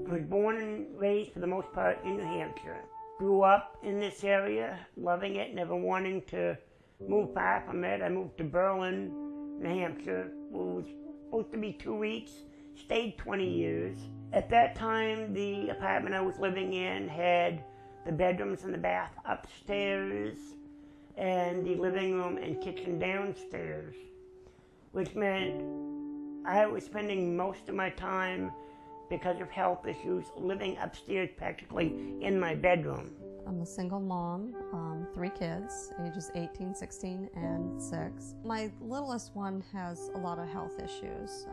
I was born and raised for the most part in New Hampshire. Grew up in this area, loving it, never wanting to move far from it. I moved to Berlin, New Hampshire. It was supposed to be 2 weeks, stayed 20 years. At that time, the apartment I was living in had the bedrooms and the bath upstairs and the living room and kitchen downstairs, which meant I was spending most of my time, because of health issues, living upstairs practically in my bedroom. I'm a single mom, 3 kids, ages 18, 16, and 6. My littlest one has a lot of health issues,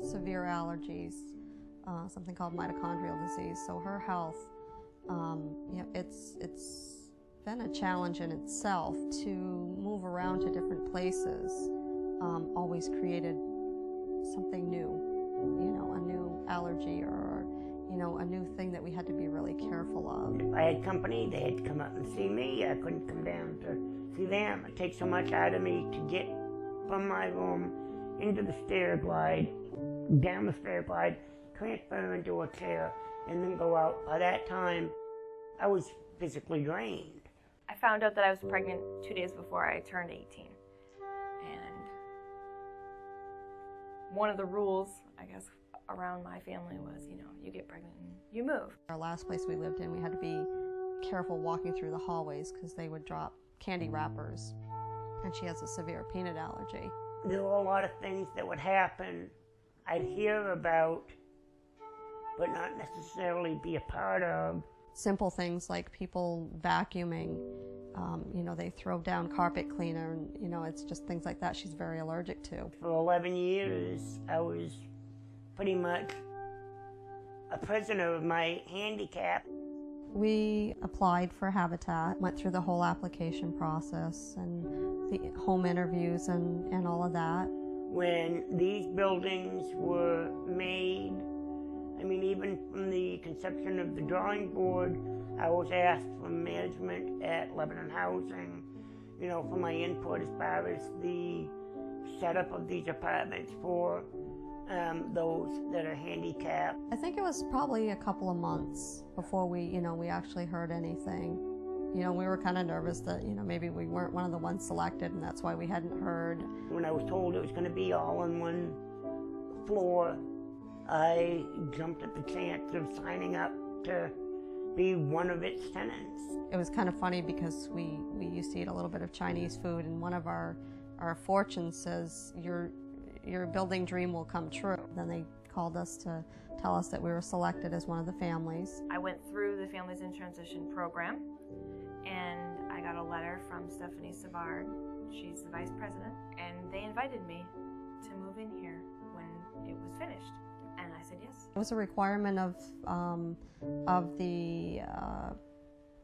severe allergies, something called mitochondrial disease. So her health, it's been a challenge in itself to move around to different places. Always created something new, a new allergy or, a new thing that we had to be really careful of. If I had company, they had to come up and see me. I couldn't come down to see them. It takes so much out of me to get from my room into the stair glide, down the stair glide, transfer into a chair, and then go out. By that time, I was physically drained. I found out that I was pregnant 2 days before I turned 18. And one of the rules, I guess, around my family was, you get pregnant and you move. Our last place we lived in, we had to be careful walking through the hallways because they would drop candy wrappers, and she has a severe peanut allergy. There were a lot of things that would happen I'd hear about, but not necessarily be a part of. Simple things like people vacuuming, they throw down carpet cleaner, and it's just things like that she's very allergic to. For 11 years, I was pretty much a prisoner of my handicap. We applied for Habitat, went through the whole application process and the home interviews and all of that. When these buildings were made, even from the conception of the drawing board, I was asked from management at Lebanon Housing, for my input as far as the setup of these apartments for those that are handicapped. I think it was probably a couple of months before we actually heard anything. We were kind of nervous that, maybe we weren't one of the ones selected, and that's why we hadn't heard. When I was told it was going to be all on one floor, I jumped at the chance of signing up to be one of its tenants. It was kind of funny because we used to eat a little bit of Chinese food, and one of our fortunes says, your building dream will come true. Then they called us to tell us that we were selected as one of the families. I went through the Families in Transition program, and I got a letter from Stephanie Savard. She's the vice president, and they invited me to move in here when it was finished, and I said yes. It was a requirement of the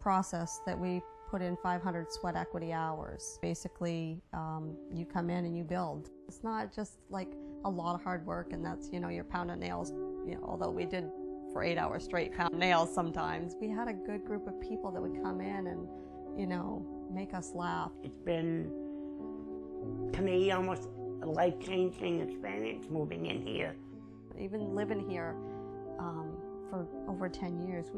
process that we put in 500 sweat equity hours. Basically, you come in and you build. It's not just like a lot of hard work and that's, you're pounding nails, although we did for 8 hours straight pound nails sometimes. We had a good group of people that would come in and, make us laugh. It's been, to me, almost a life-changing experience moving in here. Even living here for over 10 years,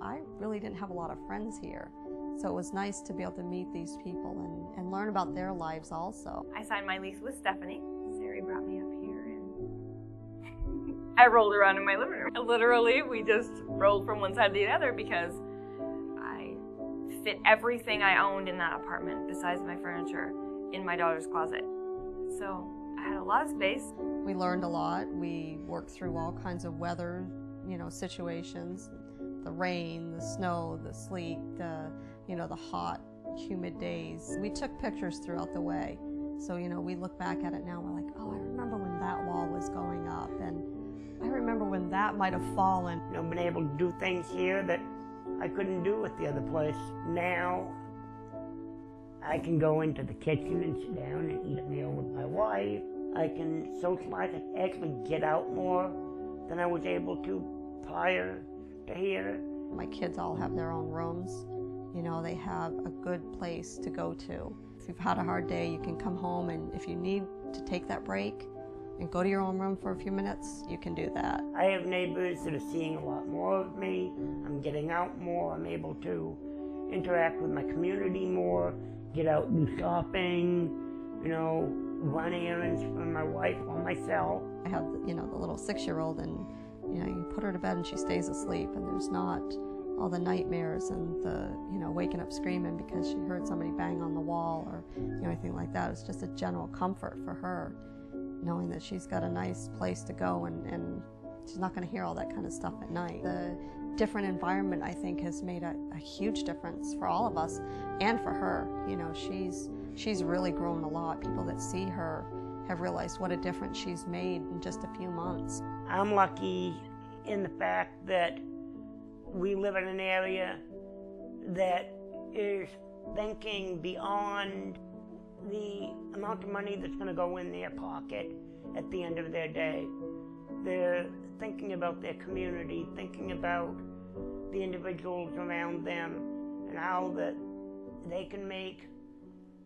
I really didn't have a lot of friends here. So it was nice to be able to meet these people and learn about their lives also. I signed my lease with Stephanie. Sari brought me up here and I rolled around in my living room. Literally, we just rolled from one side to the other because I fit everything I owned in that apartment, besides my furniture, in my daughter's closet. So I had a lot of space. We learned a lot. We worked through all kinds of weather, situations. The rain, the snow, the sleet, the hot, humid days. We took pictures throughout the way. So, we look back at it now, we're like, oh, I remember when that wall was going up, and I remember when that might have fallen. I've been able to do things here that I couldn't do at the other place. Now, I can go into the kitchen and sit down and eat a meal with my wife. I can socialize and actually get out more than I was able to prior to here. My kids all have their own rooms. They have a good place to go to. If you've had a hard day, you can come home, and if you need to take that break, and go to your own room for a few minutes, you can do that. I have neighbors that are seeing a lot more of me. I'm getting out more. I'm able to interact with my community more, get out and do shopping, run errands for my wife or myself. I have, the little 6-year-old, and, you put her to bed and she stays asleep, and there's not all the nightmares and the, waking up screaming because she heard somebody bang on the wall or, anything like that. It's just a general comfort for her, knowing that she's got a nice place to go and she's not going to hear all that kind of stuff at night. The different environment, I think, has made a huge difference for all of us and for her. She's really grown a lot. People that see her have realized what a difference she's made in just a few months. I'm lucky in the fact that we live in an area that is thinking beyond the amount of money that's going to go in their pocket at the end of their day. They're thinking about their community, thinking about the individuals around them, and how that they can make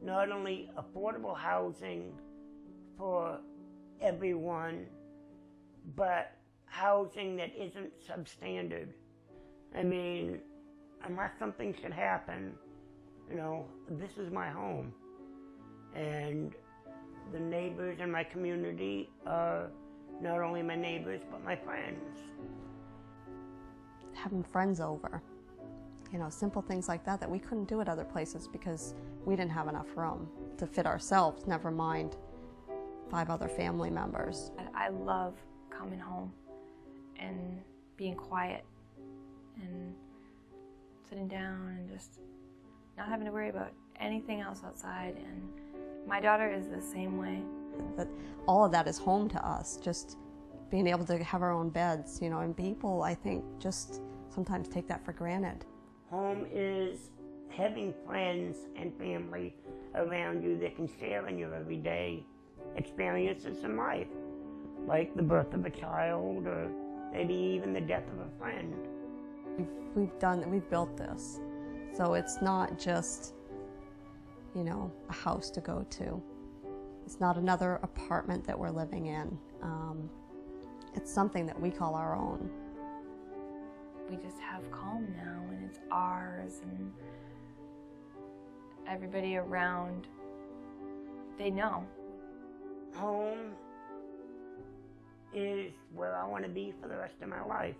not only affordable housing for everyone, but housing that isn't substandard. I mean, unless something should happen, this is my home. And the neighbors in my community are not only my neighbors, but my friends. Having friends over, simple things like that we couldn't do at other places because we didn't have enough room to fit ourselves, never mind 5 other family members. I love coming home and being quiet and sitting down and just not having to worry about anything else outside. And my daughter is the same way. That all of that is home to us, just being able to have our own beds, and people, I think, just sometimes take that for granted. Home is having friends and family around you that can share in your everyday experiences in life, like the birth of a child or maybe even the death of a friend. We've built this, so it's not just, a house to go to. It's not another apartment that we're living in. It's something that we call our own. We just have calm now, and it's ours, and everybody around, they know. Home is where I want to be for the rest of my life.